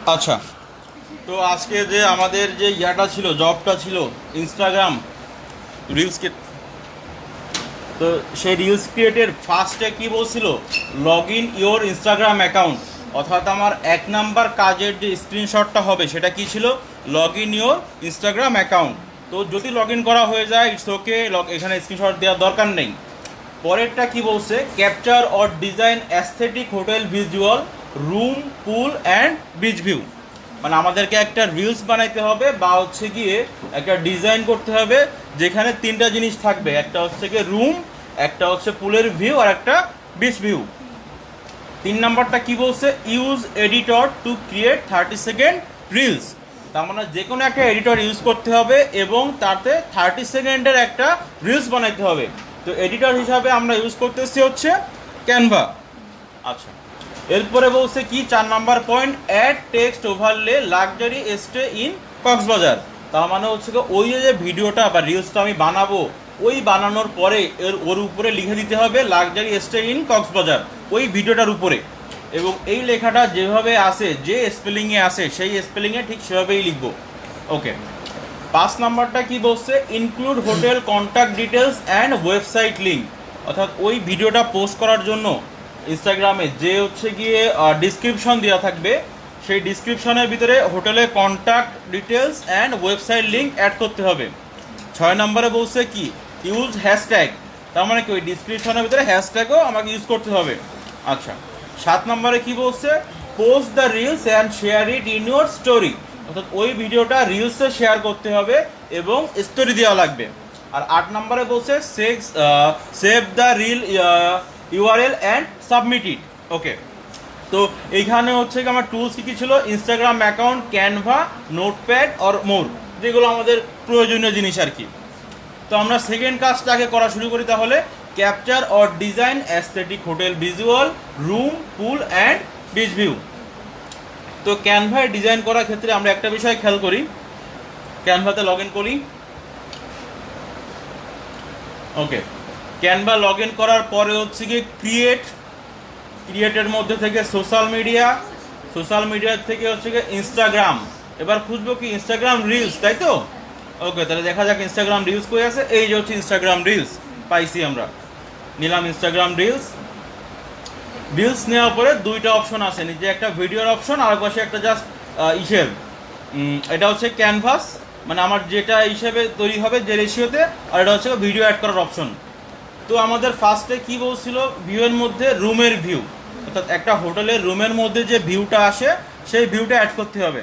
আচ্ছা, তো আজকে যে আমাদের যে ইয়াটা ছিল, জবটা ছিল ইনস্টাগ্রাম রিলস, তো সেই রিলস ক্রিয়েটের ফার্স্টে কি বলছিল, log in your Instagram account. অর্থাৎ আমার 1 নাম্বার কাজের যে স্ক্রিনশটটা হবে সেটা কি ছিল, log in your Instagram account. তো যদি লগ ইন করা হয়ে যায় ইটস ওকে, এখানে স্ক্রিনশট দেওয়ার দরকার নেই। পরেরটা কি বলছে, capture or design aesthetic hotel visual room pool and beach view. মানে আমাদেরকে একটা রিলস বানাইতে হবে বা হচ্ছে গিয়ে একটা ডিজাইন করতে হবে যেখানে 3টা জিনিস থাকবে, একটা হচ্ছে গিয়ে রুম, একটা হচ্ছে পুলের ভিউ আর একটা বিচ ভিউ। 3 নাম্বারটা কি বলছে, use editor to create 30 second reels. তার মানে যে কোনো একটা এডিটর ইউজ করতে হবে এবং তাতে 30 সেকেন্ডের একটা রিলস বানাইতে হবে। তো এডিটর হিসাবে আমরা ইউজ করতেছি হচ্ছে ক্যানভা। আচ্ছা, এরপরে বলছে কি 4 number point, add text overlay luxury stay in Cox's Bazar. তার মানে হচ্ছে ওই যে ভিডিওটা বা রিলসটা আমি বানাবো, ওই বানানোর পরে ওর উপরে লিখে দিতে হবে লাক্সারি স্টে ইন কক্সবাজার ওই ভিডিওটার উপরে, এবং এই লেখাটা যেভাবে আসে, যে স্পেলিংয়ে আসে সেই স্পেলিংয়ে ঠিক সেভাবেই লিখবো। ওকে, 5 নাম্বারটা কি বলছে, include hotel contact details and website link. অর্থাৎ ওই ভিডিওটা পোস্ট করার জন্য ইনস্টাগ্রামে যে হচ্ছে গিয়ে ডিসক্রিপশন দেওয়া থাকবে, সেই ডিসক্রিপশনের ভিতরে হোটেলের contact details and website link add করতে হবে। 6 নম্বরে বলছে কি, ইউজ হ্যাশট্যাগ। তার মানে কি ওই ডিসক্রিপশনের ভিতরে হ্যাশট্যাগও আমাকে ইউজ করতে হবে। আচ্ছা, 7 নম্বরে কি বলছে, post the reels and share it in your story. অর্থাৎ ওই ভিডিওটা রিলসে শেয়ার করতে হবে এবং স্টোরি দেওয়া লাগবে। আর 8 নম্বরে বলছে, save the reel URL and submit it. Okay, তো এইখানে হচ্ছে কি আমার টুলস কী কী ছিল, ইনস্টাগ্রাম অ্যাকাউন্ট, ক্যানভা, নোটপ্যাড আর মোর, যেগুলো আমাদের প্রয়োজনীয় জিনিস আর কি। তো আমরা সেকেন্ড কাজটাকে করা শুরু করি তাহলে, capture or design aesthetic hotel visual room pool and beach view. তো ক্যানভায় ডিজাইন করার ক্ষেত্রে আমরা একটা বিষয় খেয়াল করি, ক্যানভাতে লগ ইন করি। ওকে, ক্যানভা লগ ইন করার পরে হচ্ছে গিয়ে ক্রিয়েটের মধ্যে থেকে সোশ্যাল মিডিয়া থেকে হচ্ছে গিয়ে ইনস্টাগ্রাম। এবার খুঁজবো কি, ইনস্টাগ্রাম রিলস, তাই তো? ওকে, তাহলে দেখা যাক ইনস্টাগ্রাম রিলস কই আছে। এই যে হচ্ছে ইনস্টাগ্রাম রিলস পাইছি, আমরা নিলাম ইনস্টাগ্রাম রিলস নেওয়ার পরে 2টা অপশন আছে, নিচে একটা ভিডিওর অপশন আর পাশে একটা জাস্ট ইসের, এটা হচ্ছে ক্যানভাস, মানে আমার যেটা হিসেবে তৈরি হবে যে রেশিওতে, আর এটা হচ্ছে ভিডিও অ্যাড করার অপশন। তো আমাদের ফার্স্টে কি বলছিল, ভিউয়ের মধ্যে রুমের ভিউ, অর্থাৎ একটা হোটেলের রুমের মধ্যে যে ভিউটা আসে সেই ভিউটা অ্যাড করতে হবে।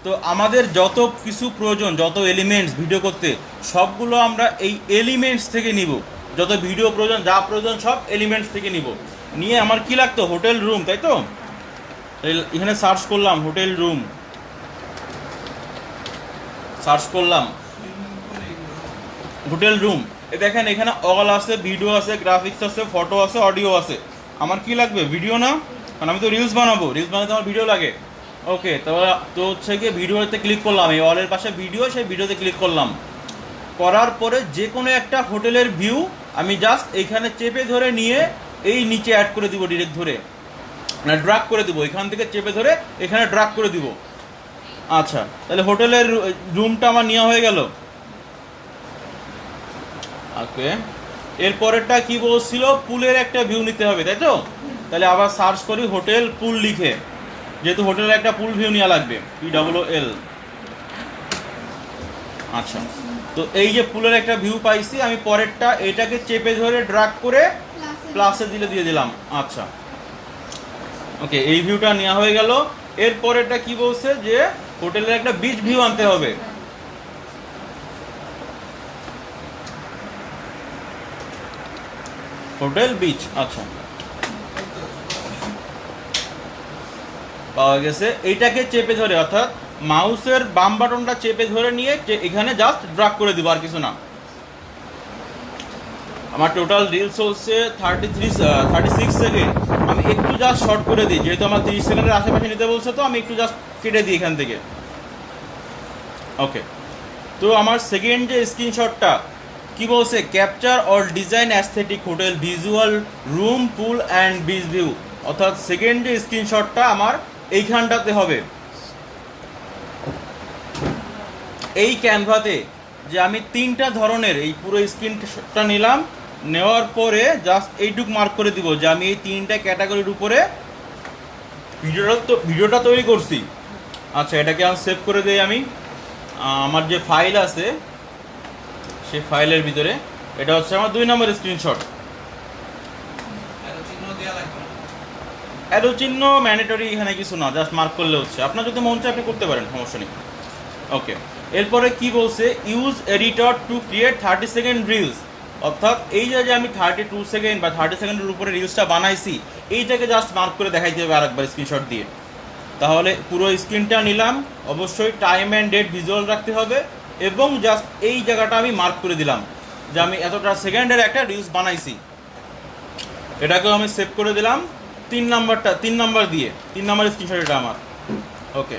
তো আমাদের যত কিছু প্রয়োজন, যত এলিমেন্টস ভিডিও করতে, সবগুলো আমরা এই এলিমেন্টস থেকে নিব। যত ভিডিও প্রয়োজন, যা প্রয়োজন সব এলিমেন্টস থেকে নিব। নিয়ে আমার কি লাগতো, হোটেল রুম, তাই তো? এখানে সার্চ করলাম হোটেল রুম, এ দেখেন এখানে অল আছে, ভিডিও আছে, গ্রাফিক্স আছে, ফটো আছে, অডিও আছে। আমার কি লাগবে, ভিডিও না, কারণ আমি তো রিলস বানাতে আমার ভিডিও লাগে। ওকে, তো হচ্ছে গিয়ে ভিডিওতে ক্লিক করলাম, এই অলের পাশে ভিডিও, সেই ভিডিওতে ক্লিক করলাম। করার পরে যে কোনো একটা হোটেলের ভিউ আমি জাস্ট এইখানে চেপে ধরে নিয়ে এই নিচে অ্যাড করে দিব, ডিরেক্ট ধরে, মানে ড্রাগ করে দিব, এখান থেকে চেপে ধরে এখানে ড্রাগ করে দিব। আচ্ছা, তাহলে হোটেলের রুমটা আমার নেওয়া হয়ে গেল। ওকে, এরপরেরটা কি বলছিল, পুলের একটা ভিউ নিতে হবে, তাই তো? তাহলে আবার সার্চ করি হোটেল পুল লিখে, যেহেতু হোটেলের একটা পুল ভিউ নেওয়া লাগবে, PWL। আচ্ছা, তো এই যে পুলের একটা ভিউ পাইছি, আমি পরেরটা এটাকে চেপে ধরে ড্রাগ করে প্লাসে দিয়ে দিলাম। আচ্ছা, ওকে, এই ভিউটা নেওয়া হয়ে গেল। এরপরেরটা কি বলছে, যে হোটেলের একটা বিচ ভিউ আনতে হবে। হোটেল বিচ, আচ্ছা, পাওয়া গেছে। এইটাকে চেপে ধরে, অর্থাৎ মাউসের বাম বাটনটা চেপে ধরে নিয়ে এখানে জাস্ট ড্রাগ করে দিব, আর কিছু না। আমার টোটাল রিলস হচ্ছে 36 সেকেন্ড। আমি একটু জাস্ট শর্ট করে দিই, যেহেতু আমার 30 সেকেন্ডের আশেপাশে নিতে বলছে, তো আমি একটু জাস্ট কেটে দিই এখান থেকে। ওকে, তো আমার সেকেন্ড যে স্ক্রিনশটটা কি বলছে, capture or design aesthetic hotel visual room pool and beach view. অর্থাৎ সেকেন্ড যে স্ক্রিনশটটা আমার এইখানটাতে হবে, এই ক্যানভাতে যে আমি 3টা ধরনের এই পুরো স্ক্রিনটা নিলাম, নেওয়ার পরে জাস্ট এইটুক মার্ক করে দিব যে আমি এই 3টা ক্যাটাগরির উপরে ভিডিওটা তৈরি করছি। আচ্ছা, এটাকে আমি সেভ করে দিই। আমি আমার যে ফাইল আছে সেই ফাইলের ভিতরে এটা হচ্ছে আমার 2 নম্বর স্ক্রিনশট। অ্যারো চিহ্ন ম্যান্ডেটরি এখানে কিছু না, জাস্ট মার্ক করলে হচ্ছে। আপনার যদি মন চায় আপনি করতে পারেন, সমস্যা নেই। ওকে, এরপরে কি বলছে, use editor to create 30 second reels. অর্থাৎ এই যে আমি 32 সেকেন্ড বা 30 সেকেন্ডের উপরে রিলসটা বানাইছি, এইটাকে জাস্ট মার্ক করে দেখাইতে হবে আরেকবার স্ক্রিনশট দিয়ে। তাহলে পুরো স্ক্রিনটা নিলাম, অবশ্যই টাইম অ্যান্ড ডেট ভিজুয়াল রাখতে হবে, এবং জাস্ট এই জায়গাটা আমি মার্ক করে দিলাম যে আমি এতটা সেকেন্ডের একটা রিলস বানাইছি। এটাকেও আমি সেভ করে দিলাম 3 নাম্বার দিয়ে। 3 নাম্বার স্ক্রিনশট এটা আমার। ওকে,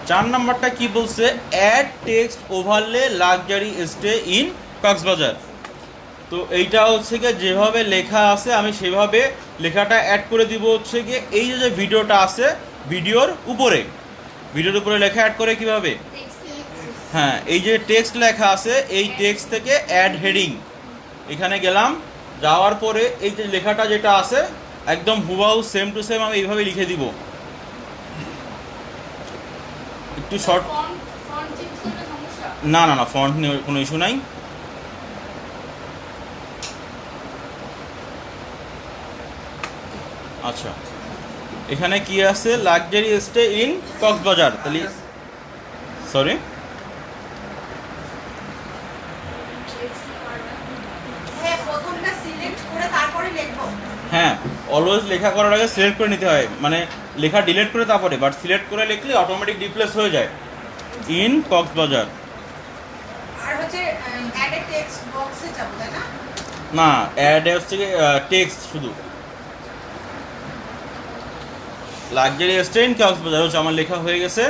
4 নাম্বারটা কি বলছে, add text overlay luxury stay in Cox's Bazar. তো এইটা হচ্ছে গিয়ে যেভাবে লেখা আছে আমি সেভাবে লেখাটা অ্যাড করে দিব। হচ্ছে গিয়ে এই যে ভিডিওটা আছে, ভিডিওর উপরে লেখা অ্যাড করে কিভাবে, হ্যাঁ, এই যে টেক্সট লেখা আছে এই টেক্সট থেকে অ্যাড হেডিং, এখানে গেলাম, যাওয়ার পরে এই যে লেখাটা যেটা আছে একদম হুবাহু সেম টু সেম আমি এইভাবে লিখে দিব। একটু শর্ট, না না না, ফন্ট নিয়ে কোনো ইস্যু নাই। আচ্ছা, এখানে কি আছে, লাক্সারি স্টে ইন কক্সবাজার, তাহলে সরি হ্যাঁ, অলওয়েজ লেখা করার আগে সিলেক্ট করে নিতে হয়, মানে লেখা ডিলিট করে তারপরে, বাট সিলেক্ট করে লিখলে অটোমেটিক রিপ্লেস হয়ে যায়। ইন কক্সবাজার, আর হচ্ছে অ্যাড এ টেক্সট বক্সে যাব, তাই না? না, অ্যাড হচ্ছে টেক্সট শুধু, লাক্সারি স্টে ইন কক্সবাজার হচ্ছে আমার লেখা হয়ে গেছে।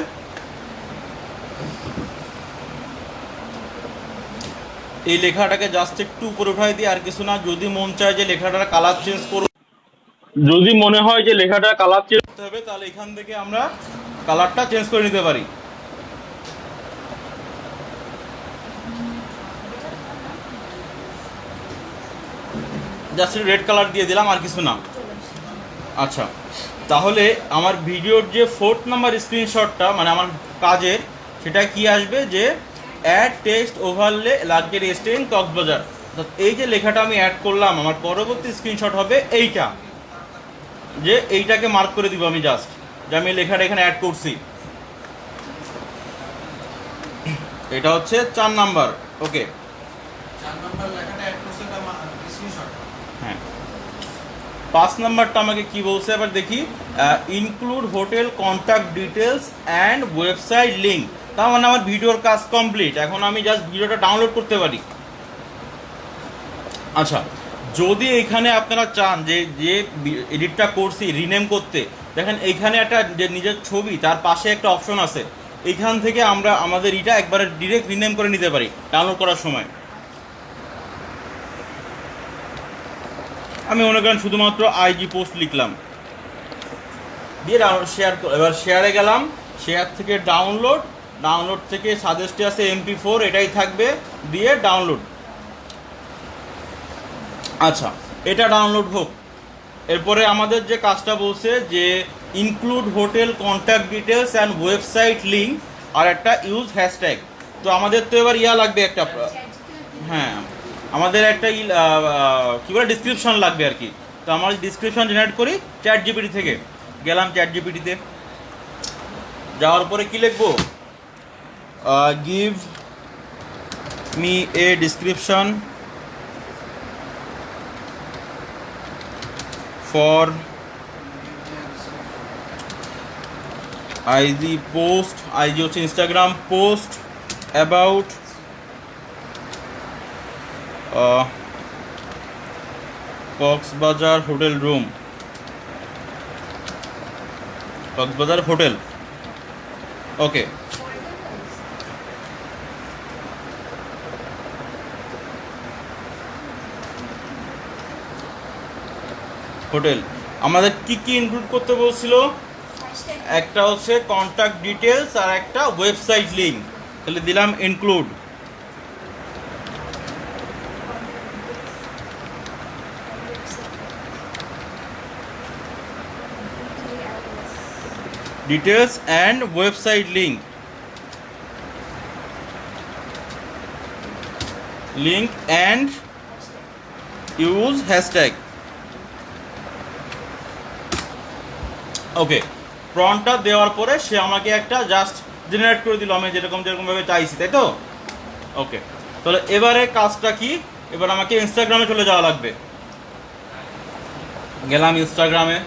এই লেখাটাকে জাস্ট একটু উপরে উঠাই দিই, আর কিছু না। যদি মন চায় যে লেখাটার কালার চেঞ্জ করব, যদি মনে হয় যে লেখাটার কালার চেঞ্জ করতে হবে, তাহলে এখান থেকে আমরা কালারটা চেঞ্জ করে নিতে পারি। জাস্ট রেড কালার দিয়ে দিলাম, আর কিছু না। আচ্ছা, তাহলে আমার ভিডিওর যে 4th নাম্বার স্ক্রিনশটটা মানে আমার কাজের, সেটা কি আসবে, যে add text overlay luxury stay in Cox's Bazar. এই যে লেখাটা আমি অ্যাড করলাম, আমার পরবর্তী স্ক্রিনশট হবে এইটা, যে এইটাকে মার্ক করে দিব আমি জাস্ট, যে আমি লেখাটা এখানে অ্যাড করছি। এটা হচ্ছে 4 নাম্বার। ওকে, 4 নাম্বার লেখাটা অ্যাড করছে, এটা স্ক্রিনশট। হ্যাঁ, 5 নাম্বারটা আমাকে কি বলছে এবার দেখি, include hotel contact details and website link. তার মানে আমার ভিডিওর কাজ কমপ্লিট, এখন আমি জাস্ট ভিডিওটা ডাউনলোড করতে পারি। আচ্ছা, যদি এখানে আপনারা চান যে এডিটটা করছি রিনেম করতে, দেখেন এইখানে একটা যে নিজের ছবি, তার পাশে একটা অপশন আছে, এইখান থেকে আমরা আমাদের এটা একবারে ডিরেক্ট রিনেম করে নিতে পারি ডাউনলোড করার সময়। আমি মনে করেন শুধুমাত্র আইজি পোস্ট লিখলাম, দিয়ে শেয়ার, এবার শেয়ারে গেলাম, শেয়ার থেকে ডাউনলোড থেকে সাজেস্টে আছে MP4, এটাই থাকবে, দিয়ে ডাউনলোড। আচ্ছা, এটা ডাউনলোড হোক। এরপরে আমাদের যে কাজটা বলছে যে include hotel contact details and website link, আর একটা ইউজ হ্যাশট্যাগ। তো আমাদের তো এবার লাগবে একটা, হ্যাঁ, আমাদের একটা কী বলে ডিসক্রিপশন লাগবে আর কি। তো আমরা ডিসক্রিপশন জেনারেট করি ChatGPT থেকে। গেলাম ChatGPT-তে, যাওয়ার পরে কি লিখবো, give me a description for IG post, IG হচ্ছে Instagram post about Cox's Bazar hotel room, Cox's Bazar hotel. Okay, hotel আমাদের কি কি ইনক্লুড করতে বলছিল, একটা হচ্ছে কন্ট্যাক্ট ডিটেলস আর একটা ওয়েবসাইট লিঙ্ক। তাহলে দিলাম include. Details and website link, link and use hashtag. Okay, প্রম্পটটা দেওয়ার পরে সে আমাকে একটা জাস্ট জেনারেট করে দিল, আমি যেরকমভাবে চাইছি, তাই তো? ওকে, তাহলে এবারে কাজটা কি, এবার আমাকে ইনস্টাগ্রামে চলে যাওয়া লাগবে। গেলাম ইনস্টাগ্রামে,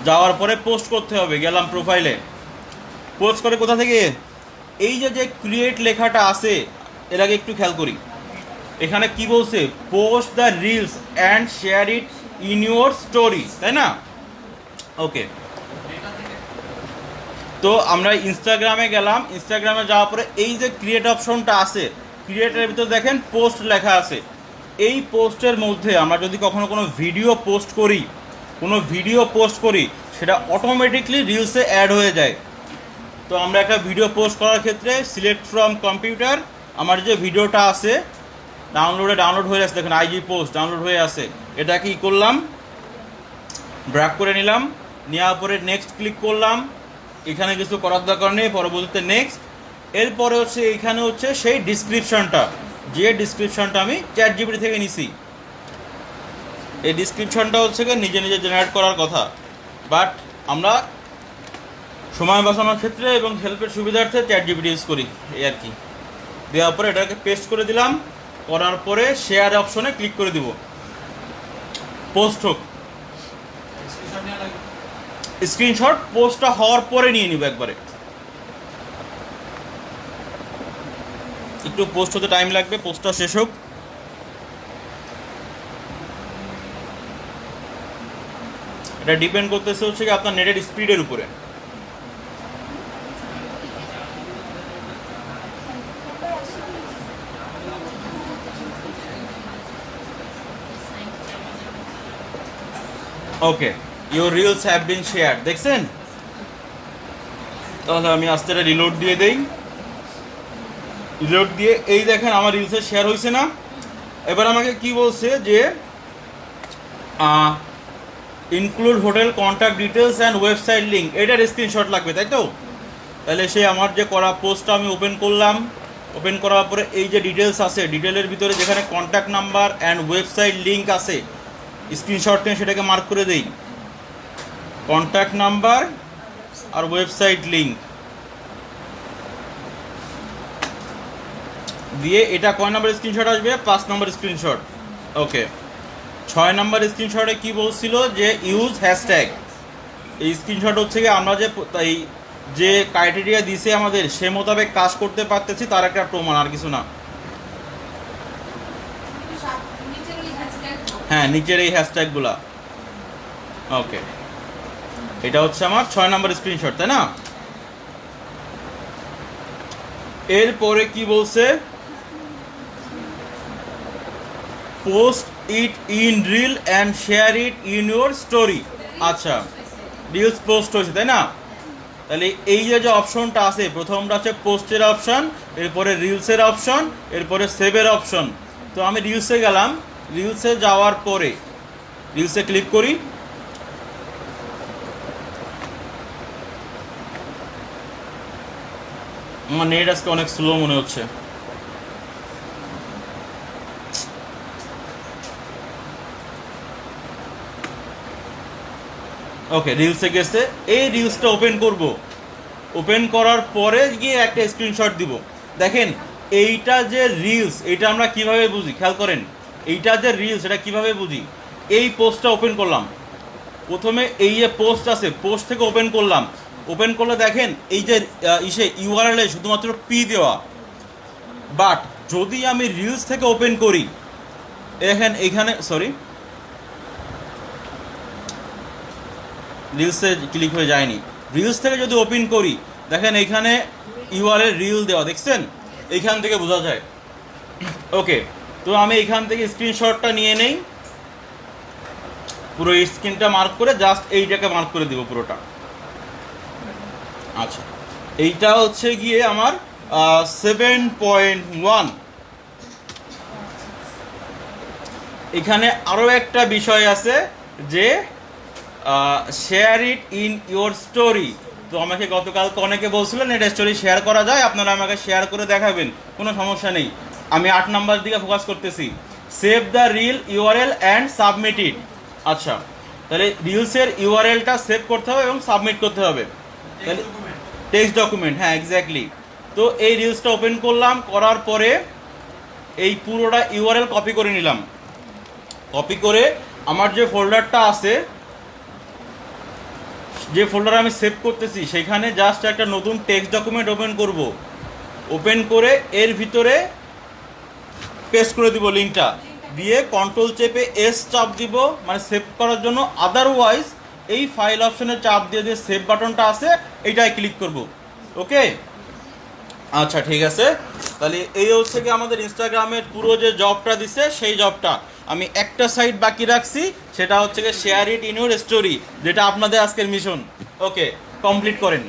যাওয়ার পরে পোস্ট করতে হবে, গেলাম প্রোফাইলে, পোস্ট করে কোথা থেকে, এই যে ক্রিয়েট লেখাটা আছে এর আগে একটু খেয়াল করি, এখানে কি বলছে, post the reels and share it in your story, তাই না? ওকে, তো আমরা ইনস্টাগ্রামে গেলাম, ইনস্টাগ্রামে যাওয়ার পরে এই যে ক্রিয়েট অপশনটা আছে, ক্রিয়েটের ভিতরে দেখেন পোস্ট লেখা আছে। এই পোস্টের মধ্যে আমরা যদি কখনো কোনো ভিডিও পোস্ট করি সেটা অটোমেটিকলি রিলসে অ্যাড হয়ে যায়। তো আমরা একটা ভিডিও পোস্ট করার ক্ষেত্রে সিলেক্ট ফ্রম কম্পিউটার, আমার যে ভিডিওটা আছে ডাউনলোড হয়ে আছে, দেখেন আইজি পোস্ট ডাউনলোড হয়ে আছে, এটা কি করলাম, ব্র্যাক করে নিলাম, নেওয়ার পরে নেক্সট ক্লিক করলাম, এখানে কিছু করার দরকার নেই, পরবর্তীতে নেক্সট। এরপরে হচ্ছে এখানে হচ্ছে সেই ডিসক্রিপশনটা, যে ডিসক্রিপশনটা আমি চ্যাটজিপিটি থেকে নিছি, এই ডিসক্রিপশনটা হচ্ছে কি নিজে জেনারেট করার কথা, বাট আমরা সময় বাঁচানোর ক্ষেত্রে এবং হেল্পের সুবিধার্থে চ্যাটজিপিটি ইউজ করি, এই আর কি। দেওয়ার পরে এটাকে পেস্ট করে দিলাম, করার পরে শেয়ার অপশনে ক্লিক করে দিব, পোস্ট হোক। স্ক্রিনশট পোস্টটা হওয়ার পরে নিয়ে নিব একবারে, একটু পোস্ট হতে টাইম লাগবে, পোস্টটা শেষ হোক। এটা ডিপেন্ড করতেছে হচ্ছে কি আপনার নেটের স্পিডের উপরে। Okay, your reels have been share, দেখছেন? তাহলে আমি আস্তে এটা রিলোড দিয়ে দেই, রিলোড দিয়ে এই দেখেন আমার রিলসে শেয়ার হয়েছে না? এবার আমাকে কি বলছে যে include hotel contact details and website link, এটার স্ক্রিনশট লাগবে, তাই তো? তাহলে সে আমার যে করা পোস্টটা আমি ওপেন করলাম, ওপেন করার পরে এই যে ডিটেলস আছে, ডিটেলের ভিতরে যেখানে contact number and website link আছে, স্ক্রিনশট নিয়ে সেটাকে মার্ক করে দেই, কন্ট্যাক্ট নাম্বার আর ওয়েবসাইট লিঙ্ক দিয়ে এটা কয় নাম্বার স্ক্রিনশট আসবে, 5 নম্বর স্ক্রিনশট। ওকে, 6 নম্বর স্ক্রিনশটে কি বলছিল যে ইউজ হ্যাশট্যাগ, এই স্ক্রিনশট হচ্ছে কি আমরা যে ক্রাইটেরিয়া দিছে আমাদের সে মোতাবেক কাজ করতে পারতেছি তার একটা প্রমাণ, আর কিছু না। হ্যাঁ, নিচের এই হ্যাশট্যাগুলা। ওকে, এটা হচ্ছে আমার 6 নম্বর স্ক্রিনশট, তাই না? এরপরে কি বলছে, post it in reel and share it in your story. আচ্ছা, রিলস পোস্ট হয়েছে, তাই না? তাহলে এই যে অপশনটা আছে, প্রথমটা হচ্ছে পোস্টের অপশন, এরপরে রিলসের অপশন, এরপরে সেভের অপশন। তো আমি রিলসে গেলাম, রিলসে যাওয়ার পরে রিলসে ক্লিক করি, আমার নেট আজকে অনেক স্লো মনে হচ্ছে। ওকে, রিলসে গেছে, এই রিলসটা ওপেন করব, ওপেন করার পরে গিয়ে একটা স্ক্রিনশট দিব। দেখেন এইটা যে রিলস, এটা আমরা কিভাবে বুঝি, খেয়াল করেন, এইটা যে রিলস এটা কিভাবে বুঝি, এই পোস্টটা ওপেন করলাম, প্রথমে এই যে পোস্ট আছে, পোস্ট থেকে ওপেন করলাম, ওপেন করলে দেখেন এই যে ইউআরএল-এ শুধুমাত্র পি দেওয়া, বাট যদি আমি রিলস থেকে ওপেন করি, দেখেন এইখানে, সরি রিলসে ক্লিক হয়ে যায়নি, রিলস থেকে যদি ওপেন করি দেখেন এইখানে ইউআরএল রিল দেওয়া, দেখছেন? এইখান থেকে বোঝা যায়। ওকে, তো আমি এইখান থেকে স্ক্রিনশটটা নিয়ে নেই, পুরো স্ক্রিনটা মার্ক করে জাস্ট এইটাকে মার্ক করে দিব পুরোটা। আচ্ছা, এইটা হচ্ছে গিয়ে আমার 7.1। এখানে আরও একটা বিষয় আছে যে share it in your story. তো আমাকে গতকালকে অনেকে বলছিলেন এটা স্টোরি শেয়ার করা যায়, আপনারা আমাকে শেয়ার করে দেখাবেন, কোনো সমস্যা নেই। আমি 8 নাম্বার দিকে ফোকাস করতেছি। Save the reel URL and submit it. আচ্ছা, তাহলে রিলসের ইউআরএলটা সেভ করতে হবে এবং সাবমিট করতে হবে। তাহলে টেক্সট ডকুমেন্ট, হ্যাঁ এক্স্যাক্টলি। তো এই রিলসটা ওপেন করলাম, করার পরে এই পুরোটা ইউআরএল কপি করে নিলাম। কপি করে আমার যে ফোল্ডারটা আছে, যে ফোল্ডারে আমি সেভ করতেছি, সেখানে জাস্ট একটা নতুন টেক্সট ডকুমেন্ট ওপেন করব। ওপেন করে এর ভিতরে পেস্ট করে দিব লিঙ্কটা, দিয়ে কন্ট্রোল চেপে এস চাপ দিব মানে সেভ করার জন্য। আদারওয়াইজ এই ফাইল অপশনে চাপ দিয়ে যে সেভ বাটনটা আছে এইটাই ক্লিক করব। ওকে, আচ্ছা ঠিক আছে। তাহলে এই হচ্ছে কি আমাদের ইনস্টাগ্রামের পুরো যে জবটা দিছে সেই জবটা। আমি একটা সাইড বাকি রাখছি, সেটা হচ্ছে কি share it in your story, যেটা আপনাদের আজকের মিশন। ওকে, কমপ্লিট করেন।